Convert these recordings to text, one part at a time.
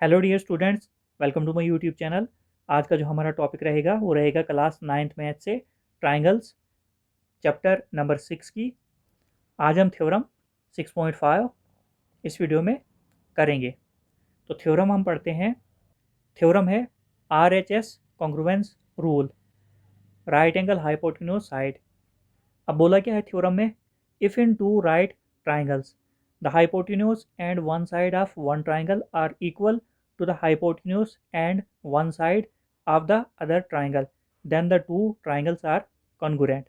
Hello dear students, welcome to my YouTube channel. आज का जो हमारा टॉपिक रहेगा वो रहेगा क्लास 9th मैथ से ट्राइंगल्स चैप्टर नंबर 6 की। आज हम थ्योरम 6.5 इस वीडियो में करेंगे। तो थ्योरम हम पढ़ते हैं। थ्योरम है RHS congruence rule, right angle hypotenuse side. अब बोला क्या है थ्योरम में, if in two right triangles the hypotenuse and one side of one triangle are equal to the hypotenuse and one side of the other triangle, then the two triangles are congruent।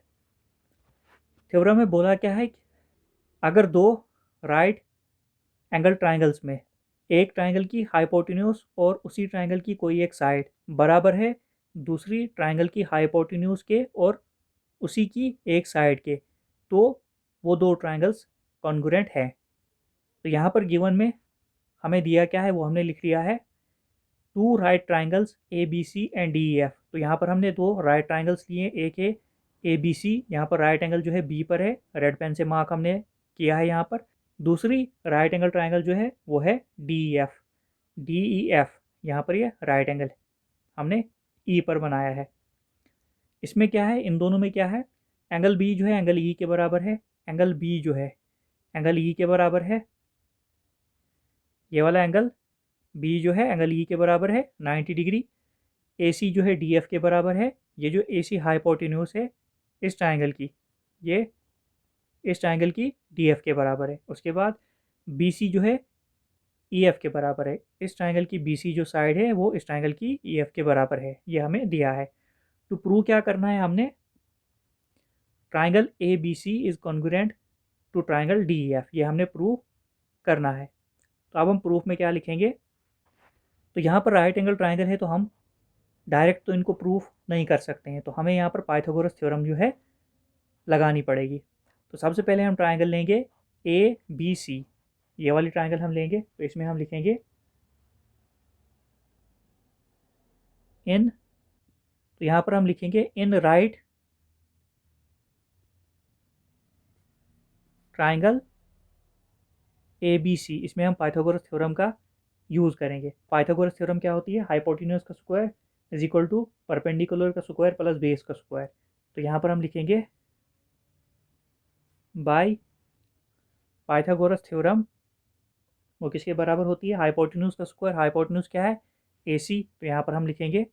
Theorem में बोला क्या है कि अगर दो right angle triangles में एक triangle की हाइपोटेन्यूज और उसी ट्राइंगल की कोई एक साइड बराबर है दूसरी ट्राइंगल की हाइपोटेन्यूज के और उसी की एक साइड के, तो वो दो ट्राइंगल्स कॉन्ग्रुएंट हैं। तो यहाँ पर गिवन में हमें दिया क्या है वो हमने लिख लिया है, two right triangles A B C and D E F. तो यहाँ पर हमने दो राइट ट्राइंगल्स लिए, एक है ए बी सी, यहाँ पर राइट एंगल जो है बी पर है, रेड पेन से मार्क हमने किया है यहाँ पर। दूसरी राइट एंगल ट्राइंगल जो है वो है D E F. D E F यहाँ पर ये राइट एंगल हमने ई पर बनाया है। इसमें क्या है, इन दोनों में क्या है, एंगल बी जो है एंगल ई के बराबर है, एंगल बी जो है एंगल ई के बराबर है, ये वाला एंगल बी जो है एंगल ई के बराबर है 90 डिग्री। ए सी जो है डी एफ के बराबर है, ये जो ए सी हाइपोटेन्यूज है इस ट्राइंगल की, ये इस ट्राइंगल की डी एफ के बराबर है। उसके बाद बी सी जो है ई एफ के बराबर है, इस ट्राइंगल की बी सी जो साइड है वो इस ट्राइंगल की ई एफ के बराबर है, ये हमें दिया है। तो प्रूव क्या करना है हमने, triangle A B C is congruent to triangle D E F, ये हमने प्रूव करना है। तो अब हम प्रूफ में क्या लिखेंगे, तो यहाँ पर राइट एंगल ट्राइंगल है तो हम डायरेक्ट तो इनको प्रूफ नहीं कर सकते हैं, तो हमें यहाँ पर पाइथागोरस थ्योरम जो है लगानी पड़ेगी। तो सबसे पहले हम ट्राइंगल लेंगे ए बी सी, ये वाली ट्राइंगल हम लेंगे, तो इसमें हम लिखेंगे इन, तो यहाँ पर हम लिखेंगे in right triangle A B C, इसमें हम पाइथागोरस थ्योरम का यूज़ करेंगे। पाइथागोरस थ्योरम क्या होती है, हाइपोटेन्यूज का square is equal to perpendicular का स्क्वायर प्लस बेस का स्क्वायर। तो यहाँ पर हम लिखेंगे बाय पाइथागोरस थ्योरम, वो किसके बराबर होती है, हाइपोटेन्यूज का स्क्वायर, हाइपोटेन्यूज क्या है ए सी, तो यहाँ पर हम लिखेंगे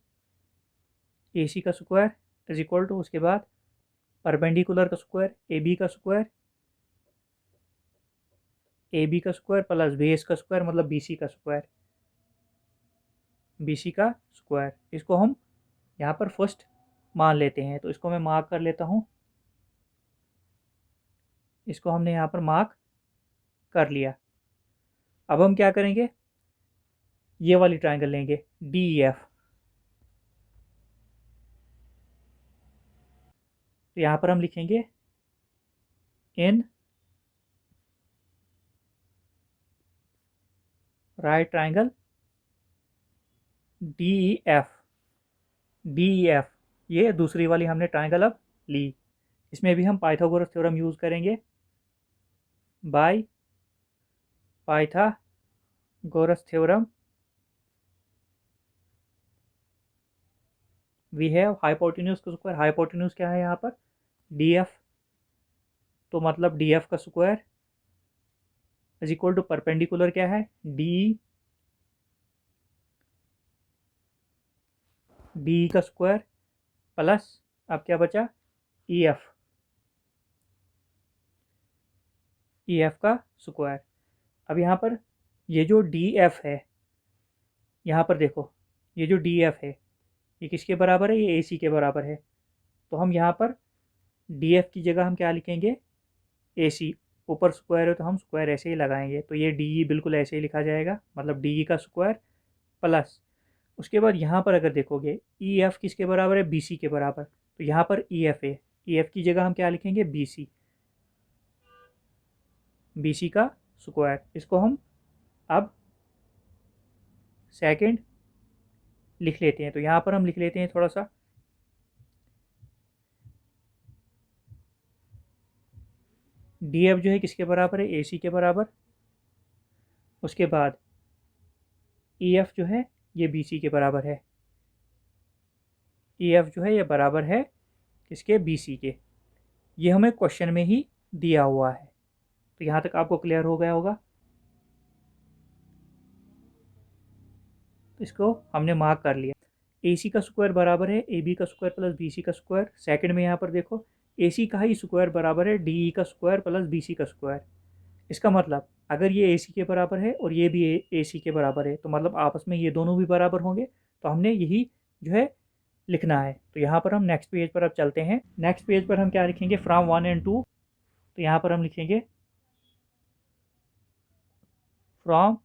ए सी का स्क्वायर इज इक्वल टू, उसके बाद परपेंडिकुलर का स्क्वायर ए बी का स्क्वायर, ए बी का स्क्वायर प्लस बेस का स्क्वायर मतलब बी सी का स्क्वायर, बी सी का स्क्वायर। इसको हम यहाँ पर फर्स्ट मान लेते हैं, तो इसको मैं मार्क कर लेता हूँ, इसको हमने यहाँ पर मार्क कर लिया। अब हम क्या करेंगे, ये वाली ट्राइंगल लेंगे डी ई एफ। तो यहाँ पर हम लिखेंगे in right triangle D E F, D E F, ये दूसरी वाली हमने ट्राइंगल अब ली। इसमें भी हम पाइथागोरस थ्योरम यूज़ करेंगे, by Pythagoras theorem we have hypotenuse का स्क्वायर, हाइपोटेन्यूज क्या है यहाँ पर डी एफ, तो मतलब डी एफ का square is equal to perpendicular क्या है डी, डी का स्क्वायर प्लस, अब क्या बचा ई एफ, ई एफ का स्क्वायर। अब यहाँ पर ये जो डी एफ है, यहाँ पर देखो ये जो डी एफ है ये किसके बराबर है, ये ए सी के बराबर है। तो हम यहाँ पर डी एफ की जगह हम क्या लिखेंगे ए सी, ऊपर स्क्वायर है तो हम स्क्वायर ऐसे ही लगाएंगे, तो ये डी ई बिल्कुल ऐसे ही लिखा जाएगा, मतलब डी ई का स्क्वायर प्लस, उसके बाद यहाँ पर अगर देखोगे ई एफ किसके बराबर है, बी सी के बराबर, तो यहाँ पर ई एफ है, ई एफ की जगह हम क्या लिखेंगे बी सी, बी सी का स्क्वायर। इसको हम अब सेकंड लिख लेते हैं, तो यहाँ पर हम लिख लेते हैं थोड़ा सा, डी एफ जो है किसके बराबर है, ए सी के बराबर। उसके बाद ई एफ जो है ये बी सी के बराबर है, ई एफ जो है ये बराबर है किसके, बी सी के। ये हमें क्वेश्चन में ही दिया हुआ है। तो यहाँ तक आपको क्लियर हो गया होगा। तो इसको हमने मार्क कर लिया। ए सी का स्क्वायर बराबर है ए बी का स्क्वायर प्लस बी सी का स्क्वायर। सेकंड में यहाँ पर देखो ए सी का ही स्क्वायर बराबर है डी ई का स्क्वायर प्लस बी सी का स्क्वायर। इसका मतलब अगर ये ए सी के बराबर है और ये भी ए सी के बराबर है तो मतलब आपस में ये दोनों भी बराबर होंगे। तो हमने यही जो है लिखना है। तो यहाँ पर हम नेक्स्ट पेज पर अब चलते हैं। नेक्स्ट पेज पर हम क्या लिखेंगे, फ्रॉम 1 एंड 2। तो यहाँ पर हम लिखेंगे from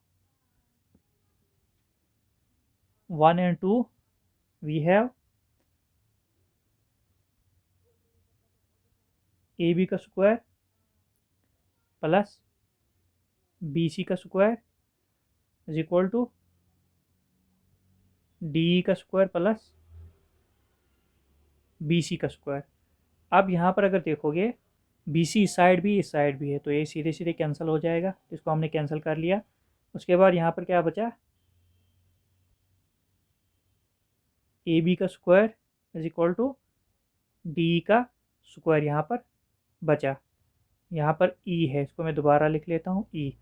1 and 2 we have A B का स्क्वायर प्लस बी सी का square is equal to D E का स्क्वायर प्लस बी सी का स्क्वायर। अब यहाँ पर अगर देखोगे बी सी इस साइड भी है तो ये सीधे सीधे कैंसिल हो जाएगा, इसको हमने कैंसिल कर लिया। उसके बाद यहाँ पर क्या बचा, ए बी का square is equal to D का स्क्वायर यहाँ पर बचा। यहाँ पर ई है, इसको मैं दोबारा लिख लेता हूँ, ई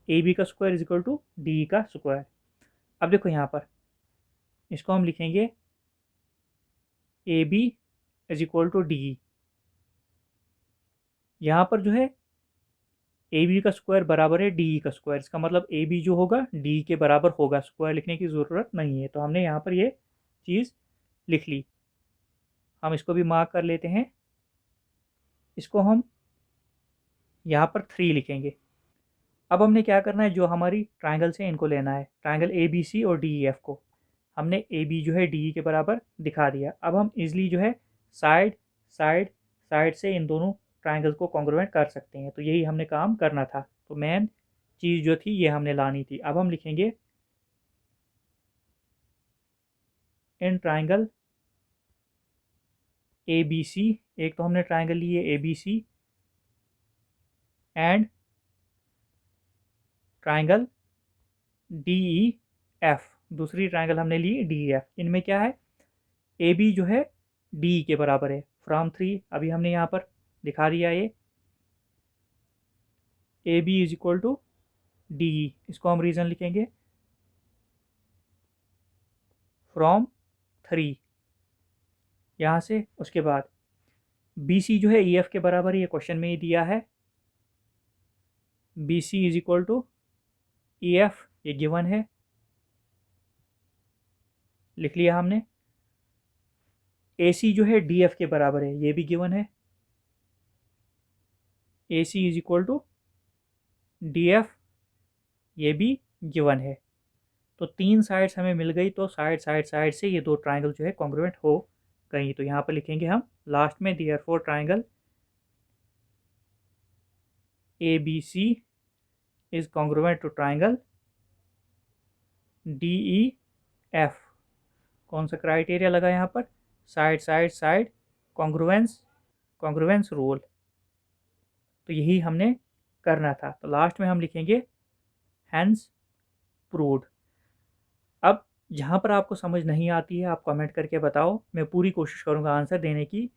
ए बी का square is equal to D का स्क्वायर। अब देखो यहाँ पर इसको हम लिखेंगे A B is equal to D. यहाँ पर जो है ए बी का स्क्वायर बराबर है डी का स्क्वायर, इसका मतलब ए बी जो होगा डी के बराबर होगा, स्क्वायर लिखने की ज़रूरत नहीं है। तो हमने यहाँ पर ये चीज़ लिख ली। हम इसको भी मार्क कर लेते हैं। इसको हम यहाँ पर 3 लिखेंगे। अब हमने क्या करना है, जो हमारी ट्राइंगल्स हैं इनको लेना है, ट्राइंगल ए बी सी और डी ई एफ को। हमने ए बी जो है डी ई के बराबर दिखा दिया। अब हम इजली जो है साइड साइड साइड से इन दोनों ट्राइंगल्स को कॉन्ग्रुएंट कर सकते हैं। तो यही हमने काम करना था। तो मेन चीज़ जो थी ये हमने लानी थी। अब हम लिखेंगे इन ट्राइंगल ए बी सी, एक तो हमने ट्राइंगल लिए A B C, and triangle D E F, दूसरी ट्राइंगल हमने ली डी ई एफ। इनमें क्या है, ए बी जो है डी के बराबर है, फ्रॉम 3 अभी हमने यहाँ पर दिखा दिया ये A B is equal to D E. इसको हम रीज़न लिखेंगे फ्रॉम 3 यहाँ से। उसके बाद बी सी जो है ई एफ के बराबर, ये क्वेश्चन में ही दिया है, B C is equal to E F, ये गिवन है, लिख लिया हमने। ए सी जो है डी एफ के बराबर है, ये भी गिवन है, A C is equal to D F, ये भी गिवन है। तो 3 साइड्स हमें मिल गई। तो साइड साइड साइड से ये दो ट्राइंगल जो है कॉन्ग्रुएंट हो गई। तो यहाँ पर लिखेंगे हम लास्ट में therefore triangle A B C is congruent to triangle D E F. कौन सा क्राइटेरिया लगा यहाँ पर, side side side congruence, congruence rule. तो यही हमने करना था। तो लास्ट में हम लिखेंगे हैंस प्रूव्ड। अब जहाँ पर आपको समझ नहीं आती है आप कमेंट करके बताओ, मैं पूरी कोशिश करूँगा आंसर देने की।